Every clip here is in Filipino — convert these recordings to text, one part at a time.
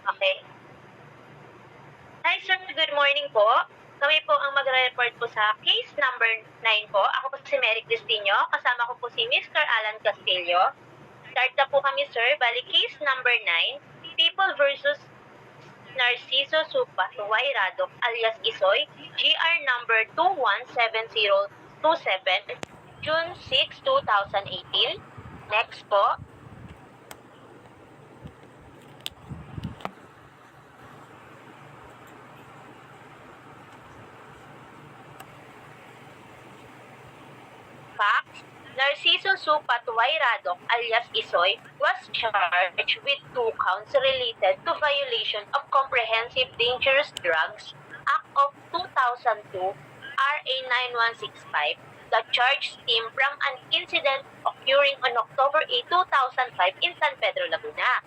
Okay. Hi sir, good morning po. Kami po ang magre-report po sa case number 9 po. Ako po si Mary Cristino, kasama ko po si Mr. Alan Castillo. Start na po kami sir, bali case number 9, People versus Narciso Supa Tuwayrado alias Isoy, GR number 217027, June 6, 2018. Next po. Facts: Narciso Supa Tuwayrado alias Isoy was charged with 2 counts related to violation of Comprehensive Dangerous Drugs Act of 2002 RA 9165. The charge stemmed from an incident occurring on October 8, 2005 in San Pedro, Laguna.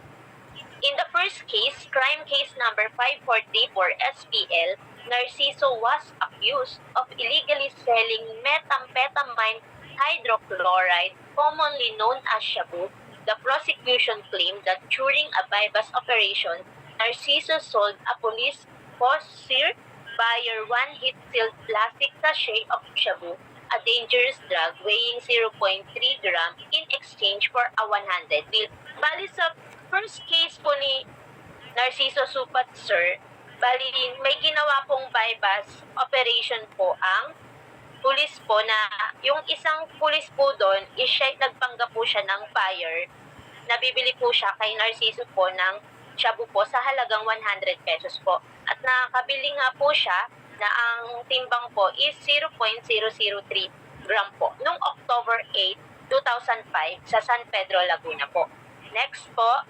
In the first case, crime case number 5434 SPL, Narciso was accused of illegally selling methamphetamine hydrochloride, commonly known as shabu. The prosecution claimed that during a bypass operation, Narciso sold a police post-sear buyer one heat-sealed plastic sachet of shabu, a dangerous drug weighing 0.3 gram, in exchange for a 100 bill. Bali sa first case po ni Narciso Supat, sir, bali may ginawa pong bypass operation po ang pulis po na yung isang pulis po doon is siya nagpanggap po siya ng buyer. Nabibili po siya kay Narciso po ng shabu po sa halagang 100 pesos po. At nakabili nga po siya na ang timbang po is 0.003 gram po noong October 8, 2005 sa San Pedro, Laguna po. Next po.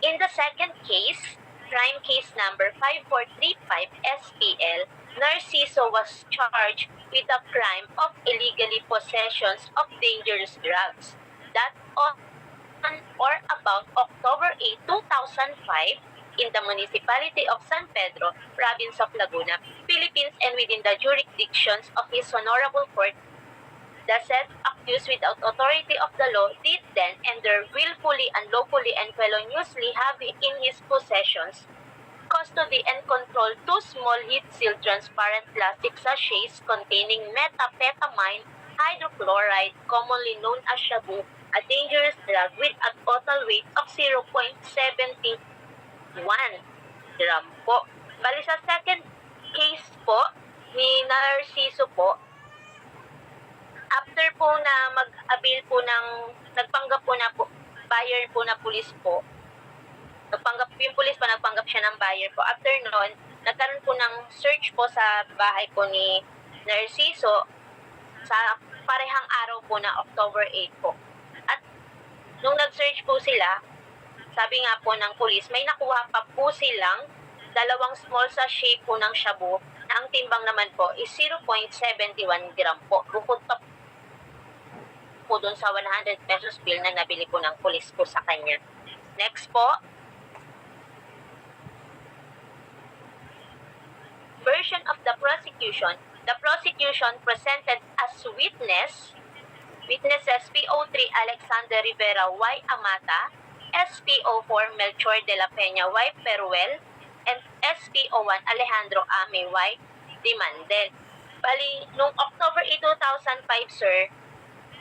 In the second case, crime case number 5435 SPL, Narciso was charged with the crime of illegally possessions of dangerous drugs. That on or about October 8, 2005, in the municipality of San Pedro, province of Laguna, Philippines, and within the jurisdictions of his honorable court, the said accused without authority of the law did then and there willfully, unlawfully, and feloniously have in his possessions, custody, and control 2 small heat-sealed transparent plastic sachets containing methamphetamine hydrochloride, commonly known as shabu, a dangerous drug with a total weight of 0.71 gram po. Bali sa second case po ni Narciso po, after po na mag-avail po ng, nagpanggap po na po, buyer po na pulis po, nagpanggap yung pulis po, nagpanggap siya ng buyer po. After noon, nagkaroon po ng search po sa bahay po ni Narciso sa parehang araw po na October 8 po. At nung nag-search po sila, sabi nga po ng pulis, may nakuha pa po silang 2 small sachet po ng shabu na ang timbang naman po is 0.71 gram po. Bukod pa po dun sa 100 pesos bill na nabili po ng pulis po sa kanya. Next po. Version of the prosecution. The prosecution presented as witnesses PO3 Alexander Rivera Y. Amata, SPO4 Melchor de la Peña Y. Peruel, and SPO1 Alejandro Ame Y. Dimandel. Bali, noong October 8, 2005, sir,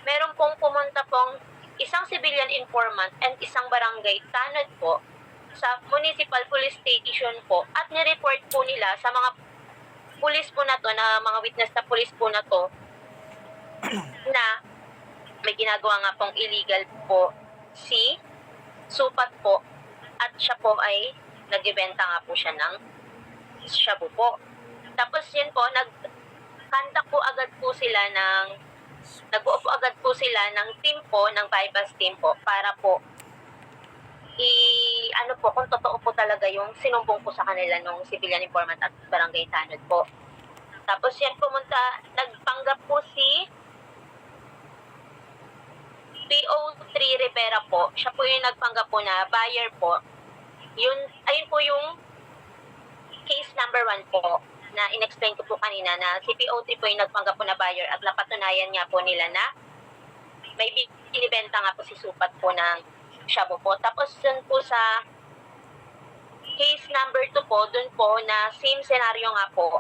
meron pong pumunta pong isang civilian informant and isang barangay tanod po sa municipal police station po at nireport po nila sa mga pulis po na to, na mga witness na pulis po na to, na may ginagawa nga pong illegal po si Supat po at siya po ay nagbebenta nga po siya ng shabu po. Tapos yun po, nag-contact po agad po sila nag-buo po agad po sila ng team po, ng bypass team po, para po ano po, kung totoo po talaga yung sinumbong po sa kanila nung civilian informant at barangay tanod po. Tapos yan pumunta, nagpanggap po si PO3 Rivera po. Siya po yung nagpanggap po na buyer po. Ayun po yung case number 1 po na in-explain ko po kanina, na si PO3 po yung nagpanggap po na buyer at napatunayan nga po nila na may binibenta nga po si Supat po ng shabu po. Tapos dun po sa case number 2 po, dun po na same scenario nga po,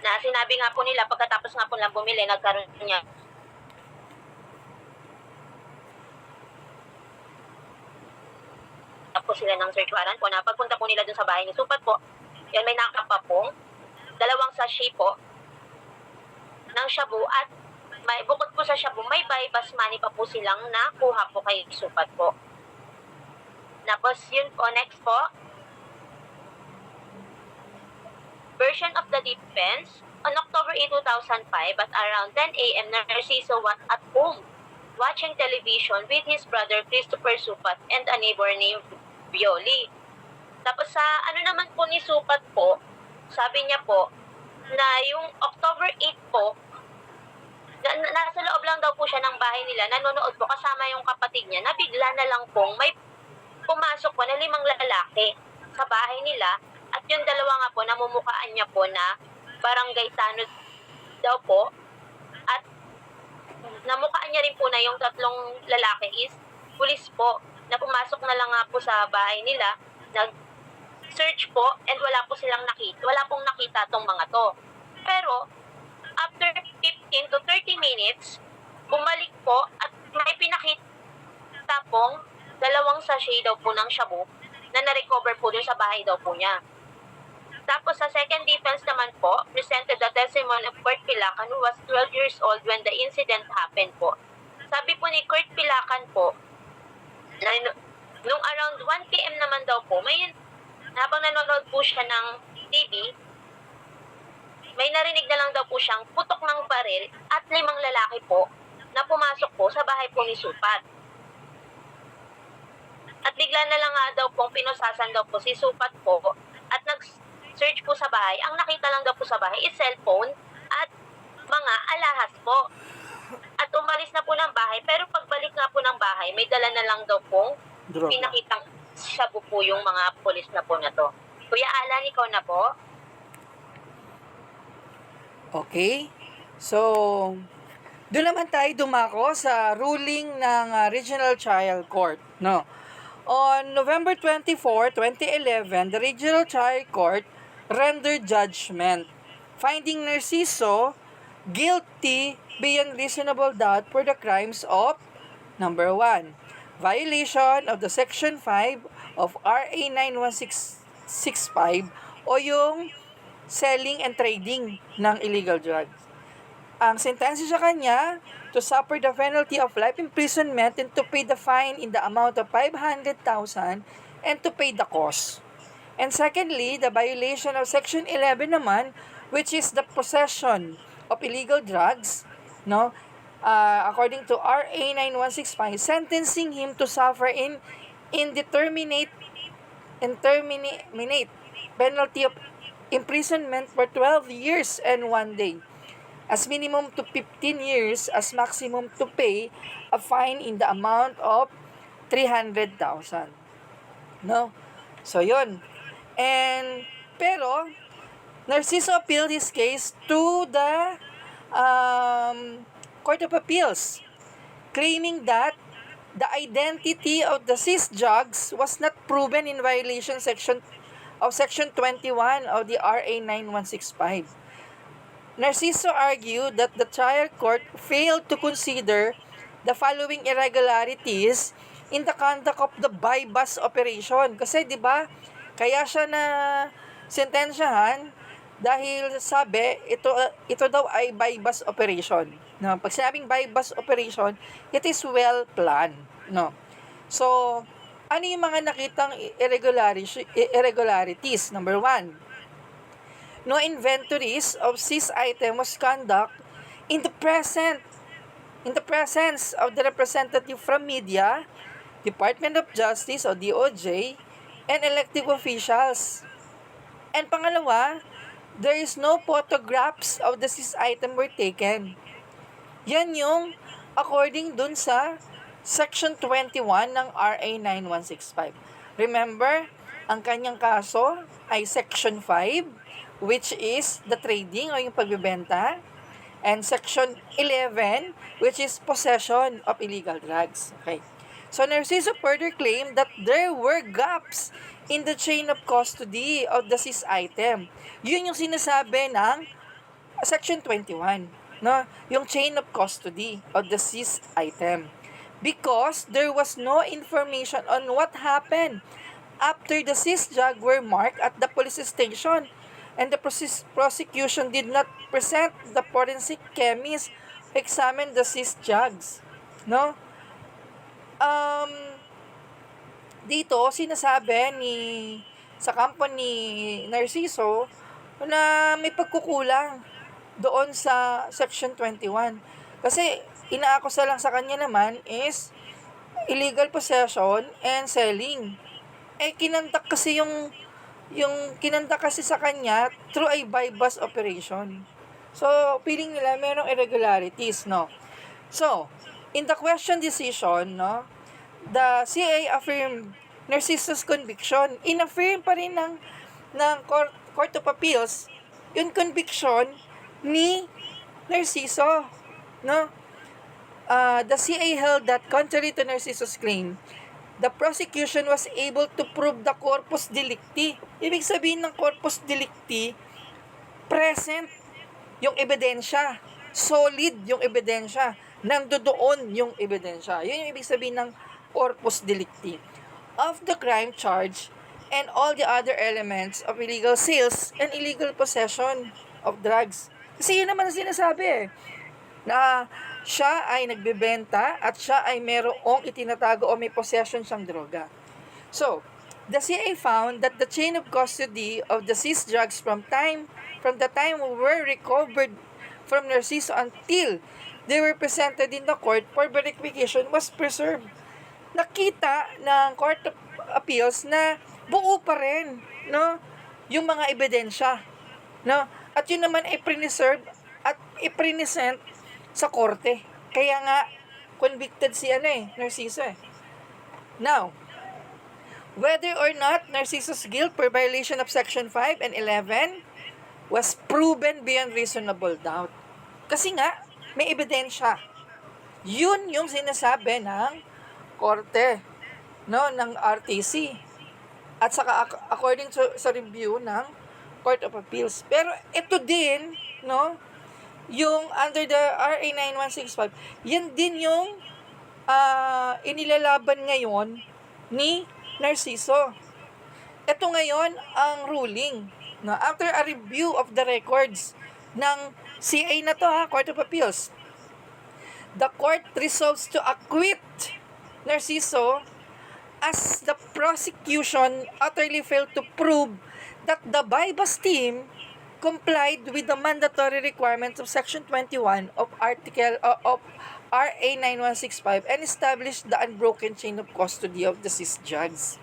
na sinabi nga po nila pagkatapos nga po lang bumili, nagkaroon niya po sila ng search warrant po na pagpunta po nila dun sa bahay ni Supat po, yan may nakapa pong 2 sachet po ng shabu at may bukod po sa shabu, may buy-bus money pa po silang nakuha po kay Supat po. Tapos yun po, next po, version of the defense. On October 8, 2005, at around 10 a.m., Narciso was at home watching television with his brother Christopher Supat and a neighbor named Violi. Tapos sa ano naman po ni Supat po, sabi niya po na yung October 8 po, nasa loob lang daw po siya ng bahay nila, nanonood po kasama yung kapatid niya, na bigla na lang pong may pumasok po na 5 lalaki sa bahay nila, at yung dalawa nga po, namumukaan niya po na barangay tanod daw po, at namukaan niya rin po na yung 3 lalaki is pulis po, na pumasok na lang nga po sa bahay nila, nag-search po, and wala pong nakita tong mga to. Pero, after 15 to 30 minutes, bumalik po at may pinakita pong 2 sachet daw po ng shabu na na-recover po dun sa bahay daw po niya. Tapos sa second defense naman po, presented the testimony of Kurt Pilacan, who was 12 years old when the incident happened po. Sabi po ni Kurt Pilacan po, na nung around 1 p.m. naman daw po, habang nanonood po siya ng TV, may narinig na lang daw po siyang putok ng baril at 5 lalaki po na pumasok po sa bahay po ni Supat. At bigla na lang nga daw pong pinusasan daw po si Supat po at nag-search po sa bahay. Ang nakita lang daw po sa bahay is cellphone at mga alahas po. At umalis na po ng bahay, pero pagbalik nga po ng bahay, may dala na lang daw pong pinakitang shabu po yung mga pulis na po na to. Kuya Alan, ikaw na po. Okay. So, doon naman tayo dumako sa ruling ng Regional Trial Court, no? On November 24, 2011, the Regional Trial Court rendered judgment finding Narciso guilty beyond reasonable doubt for the crimes of number 1, violation of the Section 5 of RA 91665 o yung selling and trading ng illegal drugs. Ang sentensya sa kanya to suffer the penalty of life imprisonment and to pay the fine in the amount of 500,000 and to pay the cost. And secondly, the violation of Section 11 naman, which is the possession of illegal drugs, no? According to RA 9165, sentencing him to suffer indeterminate penalty of imprisonment for 12 years and 1 day, as minimum to 15 years, as maximum to pay a fine in the amount of 300,000. No? So, yun. Pero, Narciso appealed his case to the Court of Appeals, claiming that the identity of the seized drugs was not proven in violation Section 21 of the RA 9165. Narciso argued that the trial court failed to consider the following irregularities in the conduct of the buy-bust operation. Kasi 'di ba, kaya siya na sentensyahan dahil sabi ito daw ay buy-bust operation. No, pag sinabing buy-bust operation, it is well planned, no. So, ano yung mga nakitang irregularities? Number 1, no inventories of seized item was conduct in the presence of the representative from media, Department of Justice o DOJ, and elected officials. And pangalawa, there is no photographs of the seized item were taken. Yan yung according dun sa Section 21 ng RA 9165. Remember, ang kanyang kaso ay Section 5, which is the trading o yung pagbebenta, and Section 11, which is possession of illegal drugs. Okay. So Narciso further claimed that there were gaps in the chain of custody of the seized item. Yun yung sinasabi ng Section 21, no? Yung chain of custody of the seized item. Because there was no information on what happened after the seized drug were marked at the police station, and the prosecution did not present the forensic chemist who examined the seized drugs. No? Um, Dito, sinasabi sa kampo ni Narciso na may pagkukulang doon sa Section 21. Kasi, inaakusa lang sa kanya naman is illegal possession and selling. Kinandak kasi kinandak kasi sa kanya through a bypass operation. So, feeling nila merong irregularities, no? So, in the question decision, no, the CA affirmed Narciso's conviction. In-affirm pa rin ng Court of Appeals yung conviction ni Narciso, no? The CA held that contrary to Narciso's claim, the prosecution was able to prove the corpus delicti. Ibig sabihin ng corpus delicti, present yung ebidensya, solid yung ebidensya, nandoon yung ebidensya. Yun yung ibig sabihin ng corpus delicti of the crime charge and all the other elements of illegal sales and illegal possession of drugs. Kasi yun naman ang sinasabi na siya ay nagbebenta at siya ay merong itinatago o may possession siyang droga. So, the CA found that the chain of custody of the seized drugs from the time were recovered from Narciso until they were presented in the court for verification was preserved. Nakita ng Court of Appeals na buo pa rin, no, yung mga ebidensya, no? At yun naman ay preserve at i-present sa korte. Kaya nga convicted si Narciso. Now, whether or not Narciso's guilt for violation of Section 5 and 11 was proven beyond reasonable doubt. Kasi nga, may ebidensya. Yun yung sinasabi ng korte, no, ng RTC. At saka according sa review ng Court of Appeals. Pero ito din, no, yung under the RA 9165, yan din yung inilalaban ngayon ni Narciso. Ito ngayon ang ruling. No, after a review of the records ng CA na to, Court of Appeals, the court resolves to acquit Narciso as the prosecution utterly failed to prove that the bypass team complied with the mandatory requirements of Section 21 of RA 9165 and established the unbroken chain of custody of the seized drugs.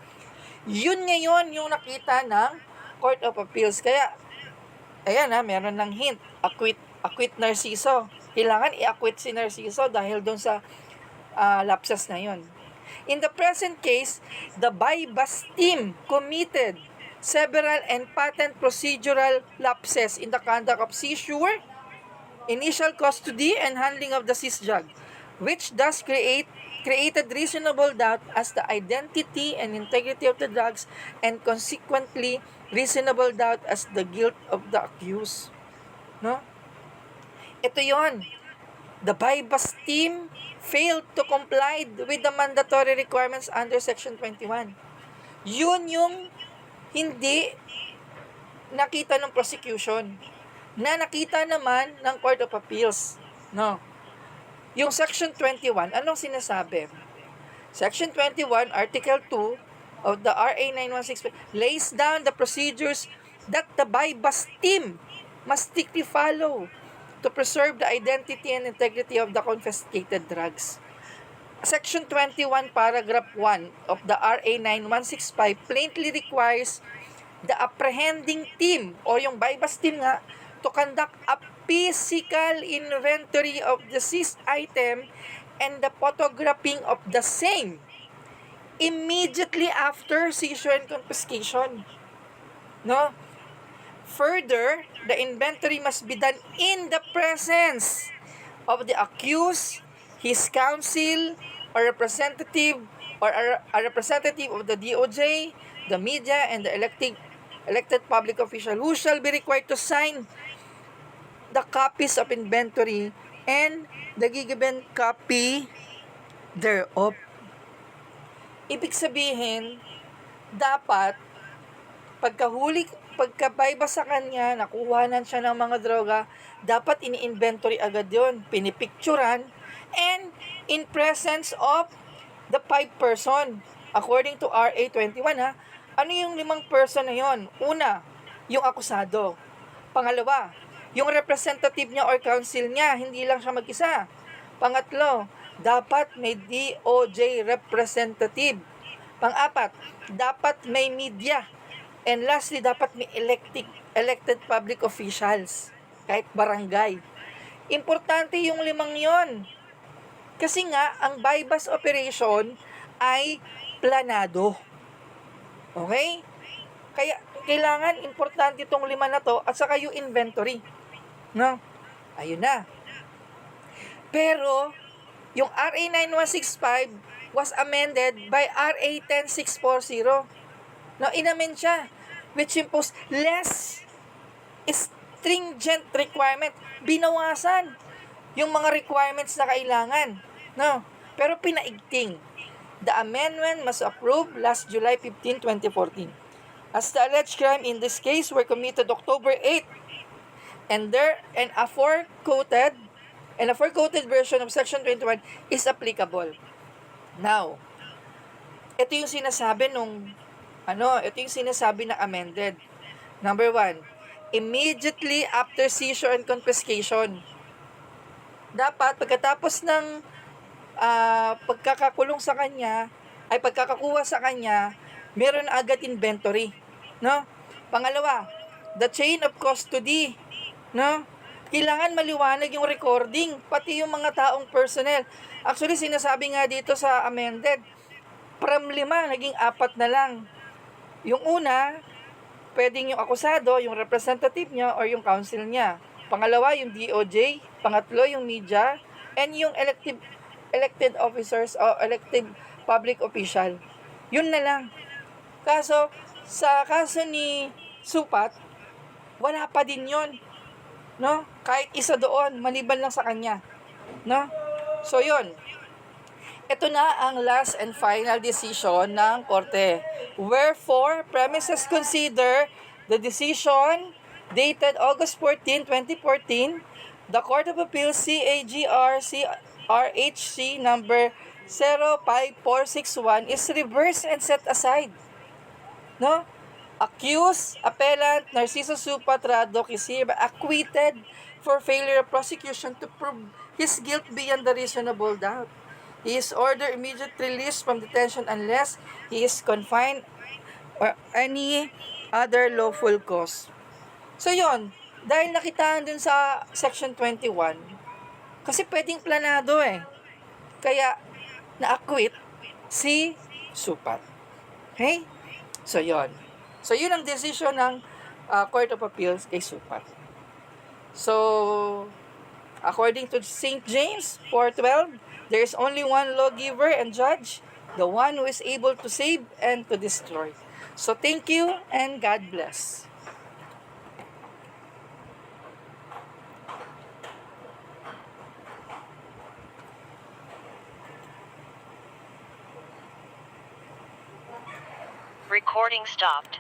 Yun ngayon yung nakita ng Court of Appeals. Kaya, ayan meron ng hint. Acquit Narciso. Kailangan i-acquit si Narciso dahil doon sa lapses na yun. In the present case, the bypass team committed several and patent procedural lapses in the conduct of seizure, initial custody, and handling of the seized drug, which thus created reasonable doubt as the identity and integrity of the drugs, and consequently reasonable doubt as the guilt of the accused. No? Ito yon. The bypass team failed to comply with the mandatory requirements under Section 21. Yun yung hindi nakita ng prosecution, na nakita naman ng Court of Appeals. No. Yung Section 21, anong sinasabi? Section 21, Article 2 of the RA 9165 lays down the procedures that the bypass team must strictly follow to preserve the identity and integrity of the confiscated drugs. Section 21, Paragraph 1 of the RA 9165 plainly requires the apprehending team o yung bypass team nga to conduct a physical inventory of the seized item and the photographing of the same immediately after seizure and confiscation. No? Further, the inventory must be done in the presence of the accused, his counsel, or representative or a representative of the DOJ, the media, and the elected public official who shall be required to sign the copies of inventory and the given copy thereof. Ibig sabihin, dapat pagkabayba sa kanya, nakuhanan siya ng mga droga, dapat ini-inventory agad yon, pinipicturan, and in presence of the 5 person. According to RA 21 ha, ano yung 5 person na yon? Una, yung akusado. Pangalawa, yung representative niya or counsel niya, hindi lang siya mag-isa. Pangatlo, dapat may DOJ representative. Pang-apat, dapat may media. And lastly, dapat may elected public officials, kahit barangay. Importante yung 5 yon. Kasi nga, ang bypass operation ay planado. Okay? Kaya, kailangan, importante itong 5 na to, at saka yung inventory. No? Ayun na. Pero, yung RA 9165 was amended by RA 10640. No, inamend siya, which imposed less stringent requirement. Binawasan yung mga requirements na kailangan. No? Pero pinaigting. The amendment was approved last July 15, 2014. As the alleged crime in this case were committed October 8, and a four-quoted version of Section 21 is applicable. Now, ito yung sinasabi na amended. Number 1, immediately after seizure and confiscation. Dapat, pagkatapos ng pagkakakuha sa kanya, meron agad inventory. No? Pangalawa, the chain of custody. No? Kailangan maliwanag yung recording, pati yung mga taong personnel. Actually, sinasabi nga dito sa amended, from 5, naging 4 na lang. Yung una, pwedeng yung akusado, yung representative niya, or yung counsel niya. Pangalawa, yung DOJ. Pangatlo, yung media. And yung elected officers o elected public official. Yun na lang. Kaso, sa kaso ni Supat, wala pa din yun. No? Kahit isa doon, maliban lang sa kanya. No? So, yun. Ito na ang last and final decision ng Korte. Wherefore, premises consider the decision dated August 14, 2014, the Court of Appeals CAGR-CRHC number 05461 is reversed and set aside. No? Accused, appellant, Narciso Supat Radok is hereby acquitted for failure of prosecution to prove his guilt beyond the reasonable doubt. He is ordered immediate release from detention unless he is confined or any other lawful cause. So yon, dahil nakitaan dun sa Section 21, kasi pwedeng planado kaya na-acquit si Supat. Okay? So yon. So yun ang decision ng Court of Appeals kay Supat. So, according to St. James 4:12, there is only one lawgiver and judge, the one who is able to save and to destroy. So thank you and God bless. Recording stopped.